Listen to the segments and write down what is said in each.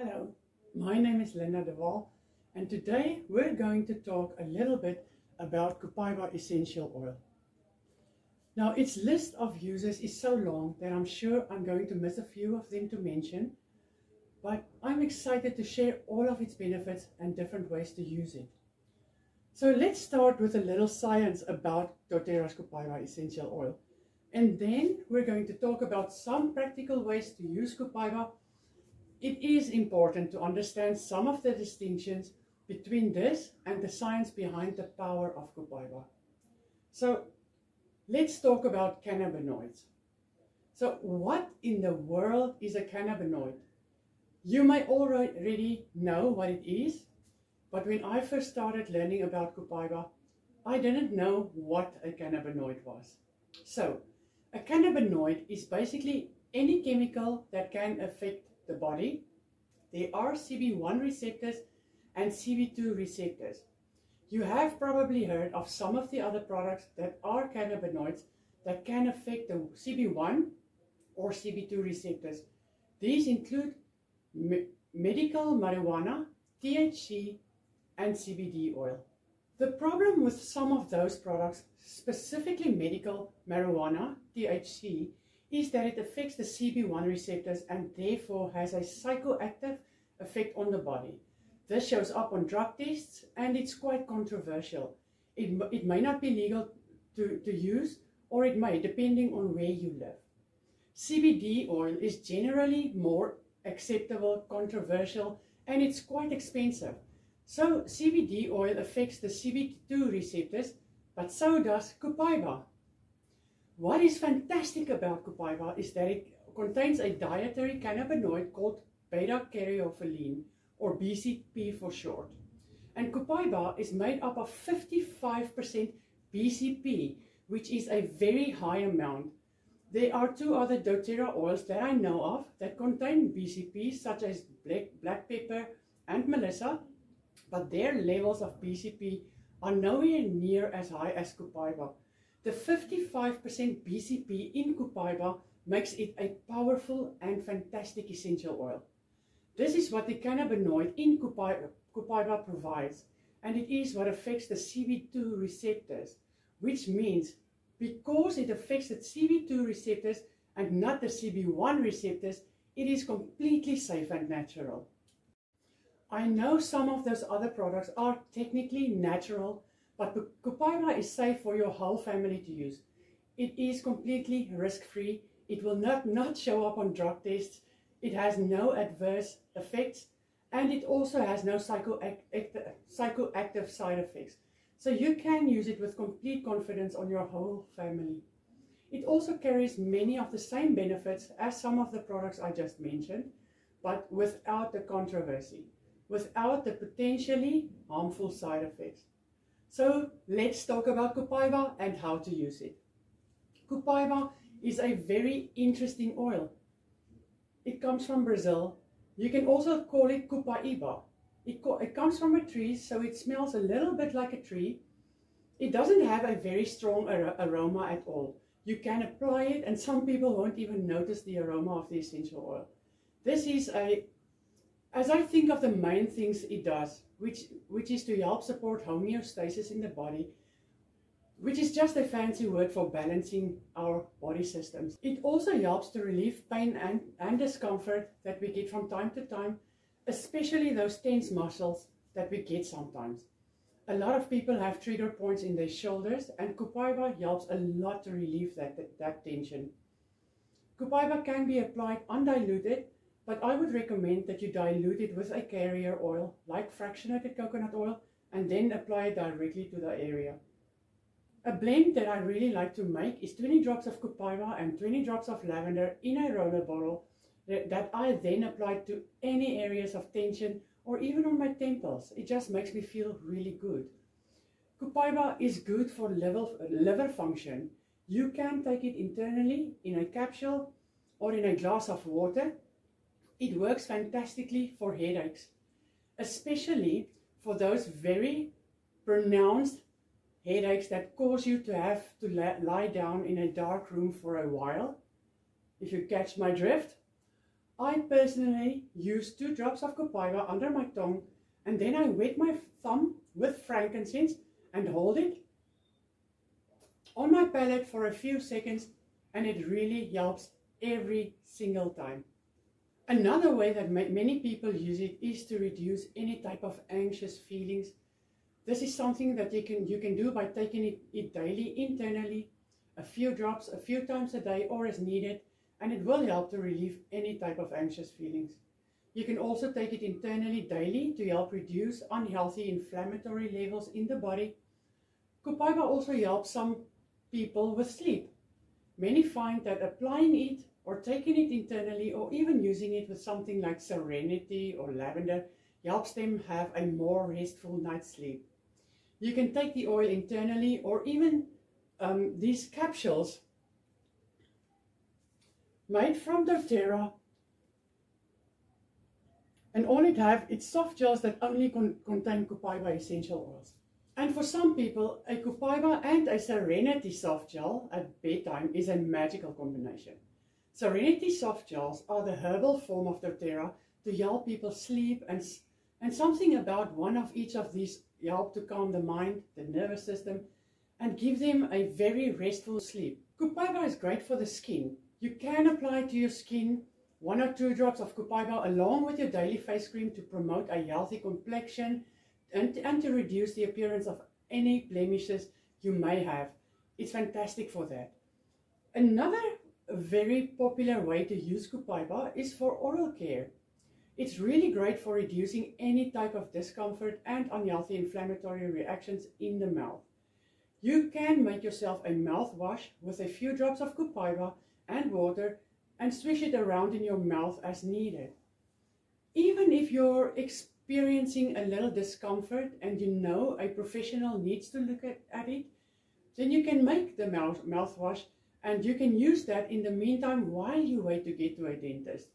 Hello, my name is Linda de Waal, and today we're going to talk a little bit about Copaiba essential oil. Now, its list of uses is so long that I'm sure I'm going to miss a few of them to mention, but I'm excited to share all of its benefits and different ways to use it. So let's start with a little science about doTERRA's Copaiba essential oil, and then we're going to talk about some practical ways to use Copaiba. It is important to understand some of the distinctions between this and the science behind the power of Copaiba. So let's talk about cannabinoids. So what in the world is a cannabinoid? You may already know what it is, but when I first started learning about Copaiba, I didn't know what a cannabinoid was. So a cannabinoid is basically any chemical that can affect the body. There are CB1 receptors and CB2 receptors. You have probably heard of some of the other products that are cannabinoids that can affect the CB1 or CB2 receptors. These include medical marijuana, THC, and CBD oil. The problem with some of those products, specifically medical marijuana, THC, is that it affects the CB1 receptors and therefore has a psychoactive effect on the body. This shows up on drug tests and it's quite controversial. It may not be legal to use, or it may, depending on where you live. CBD oil is generally more acceptable, controversial, and it's quite expensive. So CBD oil affects the CB2 receptors, but so does Copaiba. What is fantastic about Copaiba is that it contains a dietary cannabinoid called beta-caryophyllene, or BCP for short. And Copaiba is made up of 55% BCP, which is a very high amount. There are two other doTERRA oils that I know of that contain BCP, such as black pepper and melissa, but their levels of BCP are nowhere near as high as Copaiba. The 55% BCP in Copaiba makes it a powerful and fantastic essential oil. This is what the cannabinoid in Copaiba provides, and it is what affects the CB2 receptors, which means because it affects the CB2 receptors and not the CB1 receptors, it is completely safe and natural. I know some of those other products are technically natural, but Copaiba is safe for your whole family to use. It is completely risk-free. It will not show up on drug tests. It has no adverse effects, and it also has no psychoactive side effects. So you can use it with complete confidence on your whole family. It also carries many of the same benefits as some of the products I just mentioned, but without the controversy, without the potentially harmful side effects. So let's talk about Copaiba and how to use it. Copaiba is a very interesting oil. It comes from Brazil. You can also call it Copaiba. It comes from a tree, so it smells a little bit like a tree. It doesn't have a very strong aroma at all. You can apply it and some people won't even notice the aroma of the essential oil. This is as I think of the main things it does, which is to help support homeostasis in the body, which is just a fancy word for balancing our body systems. It also helps to relieve pain and discomfort that we get from time to time, especially those tense muscles that we get sometimes. A lot of people have trigger points in their shoulders, and Copaiba helps a lot to relieve that tension. Copaiba can be applied undiluted, but I would recommend that you dilute it with a carrier oil, like fractionated coconut oil, and then apply it directly to the area. A blend that I really like to make is 20 drops of Copaiba and 20 drops of lavender in a roller bottle that I then apply to any areas of tension or even on my temples. It just makes me feel really good. Copaiba is good for liver function. You can take it internally in a capsule or in a glass of water. It works fantastically for headaches, especially for those very pronounced headaches that cause you to have to lie down in a dark room for a while, if you catch my drift. I personally use 2 drops of copaiba under my tongue, and then I wet my thumb with frankincense and hold it on my palate for a few seconds, and it really helps every single time. Another way that many people use it is to reduce any type of anxious feelings. This is something that you can do by taking it daily internally, a few drops, a few times a day or as needed, and it will help to relieve any type of anxious feelings. You can also take it internally daily to help reduce unhealthy inflammatory levels in the body. Copaiba also helps some people with sleep. Many find that applying it or taking it internally or even using it with something like Serenity or lavender helps them have a more restful night's sleep. You can take the oil internally or even these capsules made from doTERRA, and all it have is soft gels that only contain copaiba essential oils. And for some people, a copaiba and a Serenity soft gel at bedtime is a magical combination. Serenity soft gels are the herbal form of doTERRA to help people sleep, and something about one of each of these help to calm the mind, the nervous system, and give them a very restful sleep. Copaiba is great for the skin. You can apply to your skin 1 or 2 drops of copaiba along with your daily face cream to promote a healthy complexion and to reduce the appearance of any blemishes you may have. It's fantastic for that. Another very popular way to use copaiba is for oral care. It's really great for reducing any type of discomfort and unhealthy inflammatory reactions in the mouth. You can make yourself a mouthwash with a few drops of copaiba and water and swish it around in your mouth as needed. Even if you're experiencing a little discomfort and you know a professional needs to look at it, then you can make the mouthwash, and you can use that in the meantime while you wait to get to a dentist.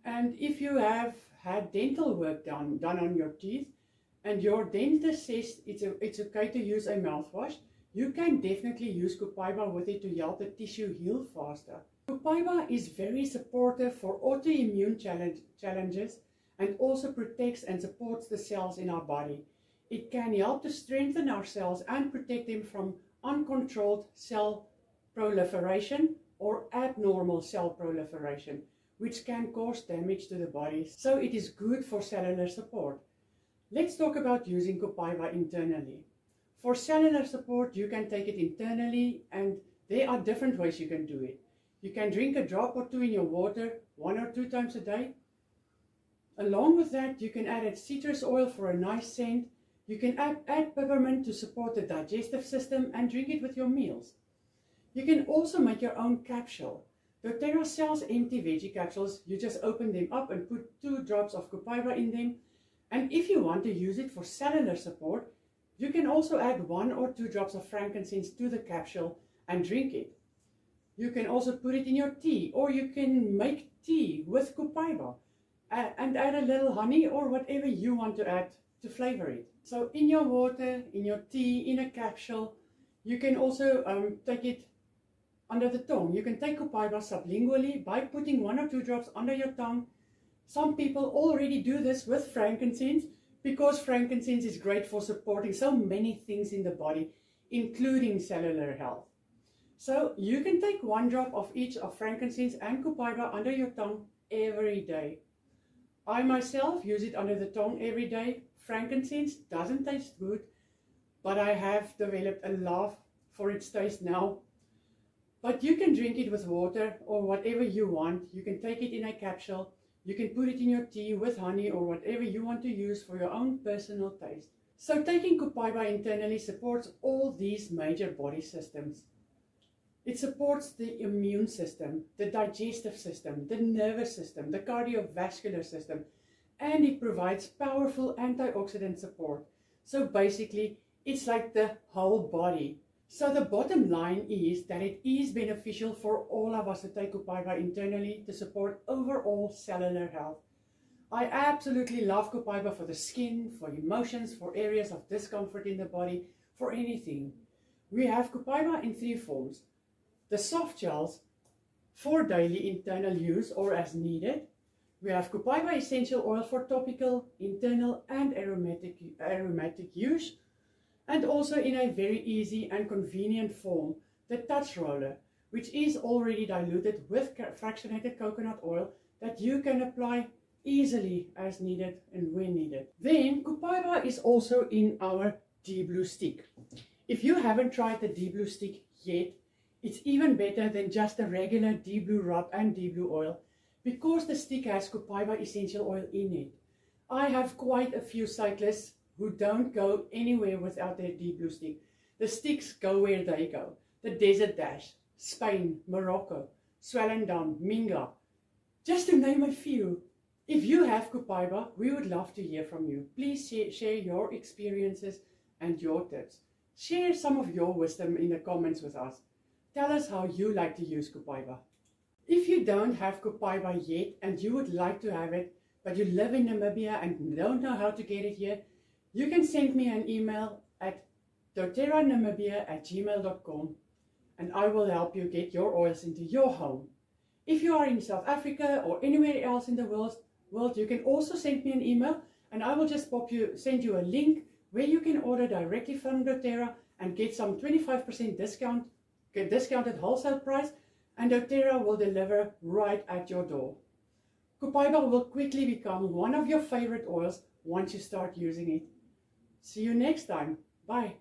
And if you have had dental work done on your teeth and your dentist says it's okay to use a mouthwash, you can definitely use copaiba with it to help the tissue heal faster. Copaiba is very supportive for autoimmune challenges and also protects and supports the cells in our body. It can help to strengthen our cells and protect them from uncontrolled cell proliferation or abnormal cell proliferation, which can cause damage to the body. So it is good for cellular support. Let's talk about using copaiba internally. For cellular support, you can take it internally, and there are different ways you can do it. You can drink a drop or 2 in your water 1 or 2 times a day. Along with that, you can add a citrus oil for a nice scent. You can add peppermint to support the digestive system and drink it with your meals. You can also make your own capsule. doTERRA sells empty veggie capsules. You just open them up and put 2 drops of copaiba in them. And if you want to use it for cellular support, you can also add 1 or 2 drops of frankincense to the capsule and drink it. You can also put it in your tea, or you can make tea with copaiba and add a little honey or whatever you want to add to flavor it. So in your water, in your tea, in a capsule, you can also take it under the tongue. You can take copaiba sublingually by putting 1 or 2 drops under your tongue. Some people already do this with frankincense because frankincense is great for supporting so many things in the body, including cellular health. So you can take 1 drop of each of frankincense and copaiba under your tongue every day. I myself use it under the tongue every day. Frankincense doesn't taste good, but I have developed a love for its taste now. But you can drink it with water or whatever you want. You can take it in a capsule. You can put it in your tea with honey or whatever you want to use for your own personal taste. So taking copaiba internally supports all these major body systems. It supports the immune system, the digestive system, the nervous system, the cardiovascular system, and it provides powerful antioxidant support. So basically, it's like the whole body. So the bottom line is that it is beneficial for all of us to take copaiba internally to support overall cellular health. I absolutely love copaiba for the skin, for emotions, for areas of discomfort in the body, for anything. We have copaiba in 3 forms. The soft gels for daily internal use or as needed. We have Copaiba essential oil for topical, internal and aromatic use, and also in a very easy and convenient form, the touch roller, which is already diluted with fractionated coconut oil that you can apply easily as needed and when needed. Then Copaiba is also in our D-Blue stick. If you haven't tried the D-Blue stick yet, it's even better than just the regular D-Blue rub and D-Blue oil, because the stick has Copaiba essential oil in it. I have quite a few cyclists who don't go anywhere without their D-Blue stick. The sticks go where they go. The Desert Dash, Spain, Morocco, Swellendam, Minga, just to name a few. If you have Copaiba, we would love to hear from you. Please share your experiences and your tips. Share some of your wisdom in the comments with us. Tell us how you like to use Copaiba. If you don't have Copaiba yet and you would like to have it, but you live in Namibia and don't know how to get it here, you can send me an email at doterranamibia@gmail.com and I will help you get your oils into your home. If you are in South Africa or anywhere else in the world, you can also send me an email and I will just send you a link where you can order directly from doTERRA and get some 25% discount, get discounted wholesale price, and doTERRA will deliver right at your door. Copaiba will quickly become one of your favorite oils once you start using it. See you next time. Bye.